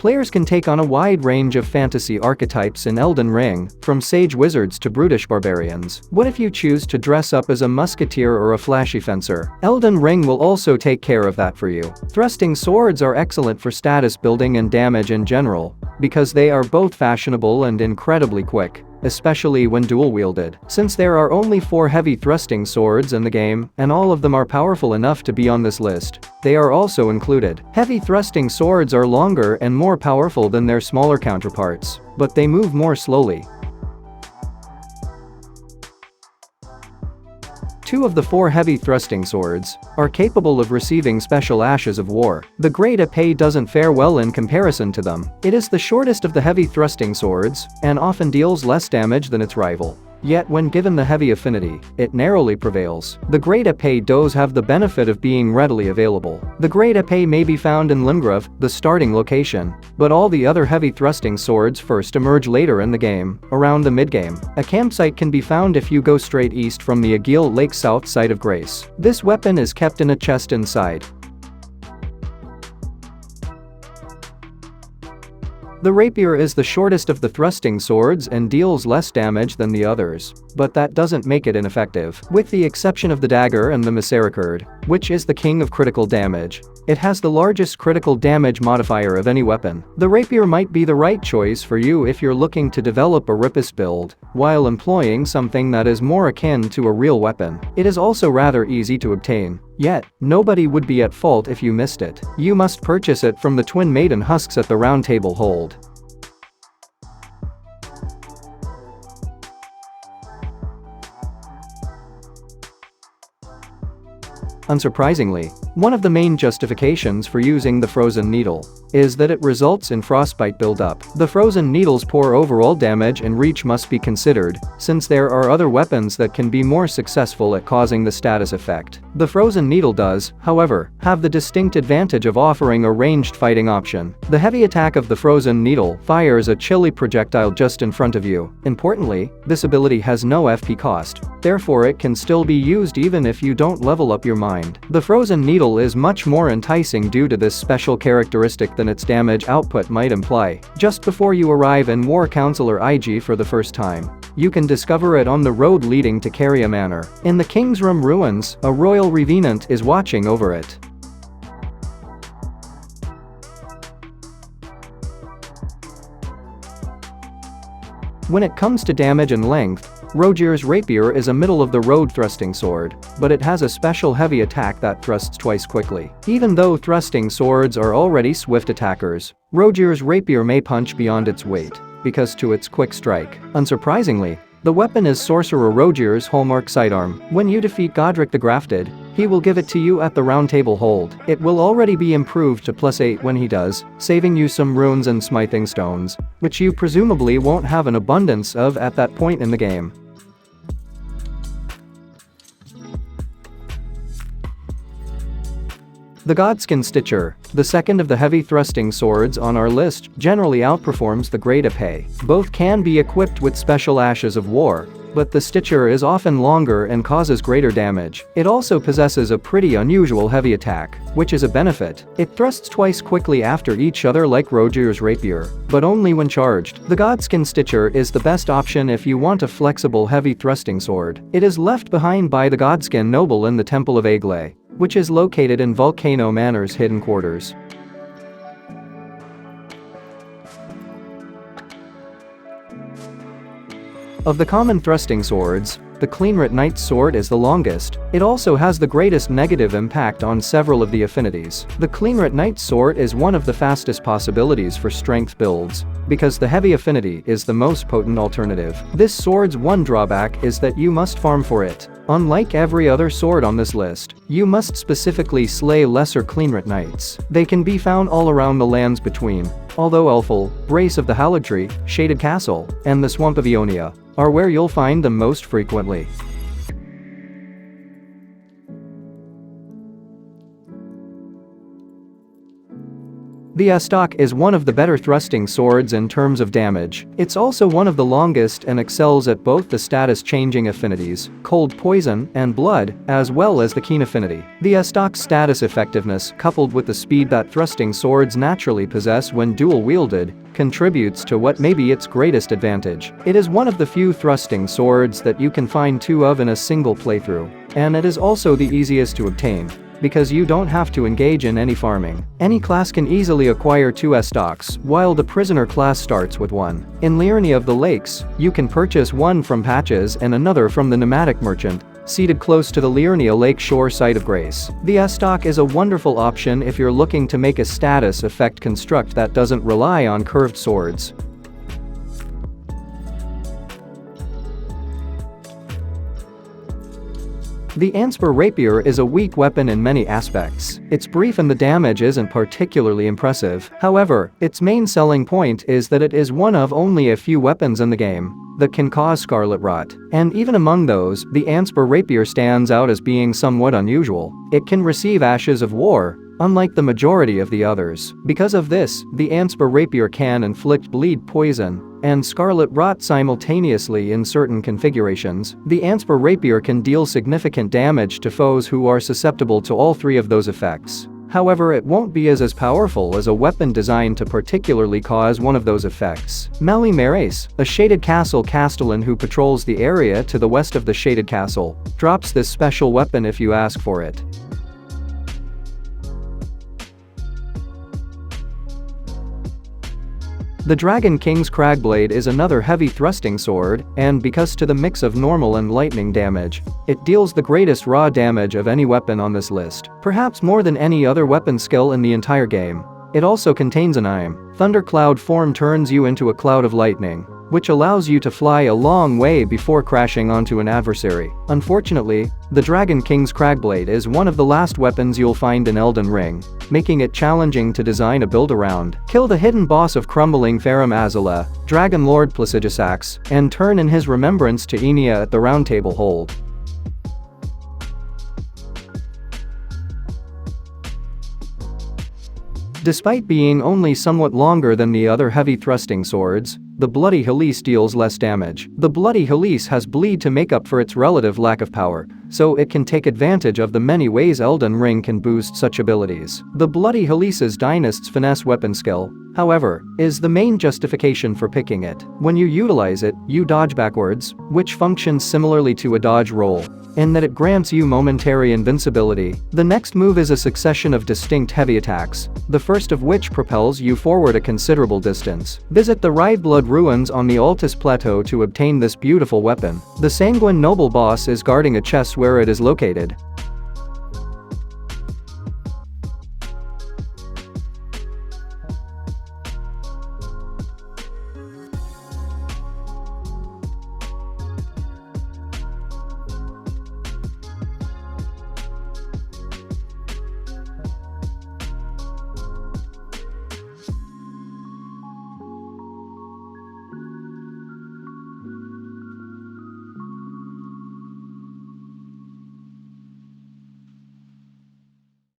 Players can take on a wide range of fantasy archetypes in Elden Ring, from sage wizards to brutish barbarians. What if you choose to dress up as a musketeer or a flashy fencer? Elden Ring will also take care of that for you. Thrusting swords are excellent for status building and damage in general, because they are both fashionable and incredibly quick, especially when dual-wielded. Since there are only 4 heavy thrusting swords in the game, and all of them are powerful enough to be on this list, they are also included. Heavy thrusting swords are longer and more powerful than their smaller counterparts, but they move more slowly. 2 of the 4 heavy thrusting swords are capable of receiving special ashes of war. The great épée doesn't fare well in comparison to them. It is the shortest of the heavy thrusting swords, and often deals less damage than its rival. Yet when given the heavy affinity, it narrowly prevails. The great épée does have the benefit of being readily available. The great épée may be found in Limgrave, the starting location, but all the other heavy thrusting swords first emerge later in the game, around the mid-game. A campsite can be found if you go straight east from the Agheel Lake south side of Grace. This weapon is kept in a chest inside. The rapier is the shortest of the thrusting swords and deals less damage than the others, but that doesn't make it ineffective. With the exception of the dagger and the misericord, which is the king of critical damage, it has the largest critical damage modifier of any weapon. The rapier might be the right choice for you if you're looking to develop a riposte build, while employing something that is more akin to a real weapon. It is also rather easy to obtain. Yet, nobody would be at fault if you missed it. You must purchase it from the Twin Maiden husks at the Round Table Hold. Unsurprisingly, one of the main justifications for using the Frozen Needle is that it results in frostbite buildup. The Frozen Needle's poor overall damage and reach must be considered, since there are other weapons that can be more successful at causing the status effect. The Frozen Needle does, however, have the distinct advantage of offering a ranged fighting option. The heavy attack of the Frozen Needle fires a chilly projectile just in front of you. Importantly, this ability has no FP cost, therefore it can still be used even if you don't level up your mind. The Frozen Needle is much more enticing due to this special characteristic than its damage output might imply. Just before you arrive in War Counselor IG for the first time, you can discover it on the road leading to Caria Manor. In the King's Room ruins, a royal revenant is watching over it. When it comes to damage and length, Rogier's rapier is a middle-of-the-road thrusting sword, but it has a special heavy attack that thrusts twice quickly. Even though thrusting swords are already swift attackers, Rogier's rapier may punch beyond its weight, because to its quick strike. Unsurprisingly, the weapon is Sorcerer Rogier's hallmark sidearm. When you defeat Godric the Grafted, he will give it to you at the Round Table Hold. It will already be improved to +8 when he does, saving you some runes and smithing stones, which you presumably won't have an abundance of at that point in the game. The Godskin Stitcher, the second of the heavy thrusting swords on our list, generally outperforms the Great Épée. Both can be equipped with special ashes of war, but the Stitcher is often longer and causes greater damage. It also possesses a pretty unusual heavy attack, which is a benefit. It thrusts twice quickly after each other like Rogier's rapier, but only when charged. The Godskin Stitcher is the best option if you want a flexible heavy thrusting sword. It is left behind by the Godskin Noble in the Temple of Aglé, which is located in Volcano Manor's hidden quarters. Of the common thrusting swords, the Cleanwrit Knight's sword is the longest. It also has the greatest negative impact on several of the affinities. The Cleanwrit Knight's sword is one of the fastest possibilities for strength builds, because the heavy affinity is the most potent alternative. This sword's one drawback is that you must farm for it. Unlike every other sword on this list, you must specifically slay lesser Cleanwrit Knights. They can be found all around the lands between, although Ulful, Brace of the Haligtree, Shaded Castle, and the Swamp of Ionia are where you'll find them most frequently. The S-Stock is one of the better thrusting swords in terms of damage. It's also one of the longest and excels at both the status-changing affinities, cold poison and blood, as well as the keen affinity. The S-Stock's status effectiveness, coupled with the speed that thrusting swords naturally possess when dual-wielded, contributes to what may be its greatest advantage. It is one of the few thrusting swords that you can find two of in a single playthrough, and it is also the easiest to obtain, because you don't have to engage in any farming. Any class can easily acquire two S-Stocks, while the prisoner class starts with one. In Liurnia of the Lakes, you can purchase one from Patches and another from the Nomadic Merchant, seated close to the Liurnia Lake Shore Site of Grace. The S-Stock is a wonderful option if you're looking to make a status effect construct that doesn't rely on curved swords. The Anspur Rapier is a weak weapon in many aspects. It's brief and the damage isn't particularly impressive. However, its main selling point is that it is one of only a few weapons in the game that can cause scarlet rot. And even among those, the Anspur Rapier stands out as being somewhat unusual. It can receive Ashes of War, unlike the majority of the others. Because of this, the Anspur Rapier can inflict bleed poison and scarlet rot simultaneously in certain configurations. The Anspur Rapier can deal significant damage to foes who are susceptible to all three of those effects. However, it won't be as powerful as a weapon designed to particularly cause one of those effects. Mali Marais, a shaded castle castellan who patrols the area to the west of the shaded castle, drops this special weapon if you ask for it. The Dragon King's Cragblade is another heavy thrusting sword, and because to the mix of normal and lightning damage, it deals the greatest raw damage of any weapon on this list, perhaps more than any other weapon skill in the entire game. It also contains an thundercloud form turns you into a cloud of lightning, which allows you to fly a long way before crashing onto an adversary. Unfortunately, the Dragon King's Cragblade is one of the last weapons you'll find in Elden Ring, making it challenging to design a build around. Kill the hidden boss of Crumbling Farum Azula, Dragon Lord Placidusax, and turn in his remembrance to Enia at the Round Table Hold. Despite being only somewhat longer than the other heavy thrusting swords, the Bloody Chalice deals less damage. The Bloody Chalice has bleed to make up for its relative lack of power, so it can take advantage of the many ways Elden Ring can boost such abilities. The Bloody Chalice's Dynast's finesse weapon skill, however, is the main justification for picking it. When you utilize it, you dodge backwards, which functions similarly to a dodge roll, in that it grants you momentary invincibility. The next move is a succession of distinct heavy attacks, the first of which propels you forward a considerable distance. Visit the Rydeblood ruins on the Altus Plateau to obtain this beautiful weapon. The Sanguine Noble boss is guarding a chest where it is located,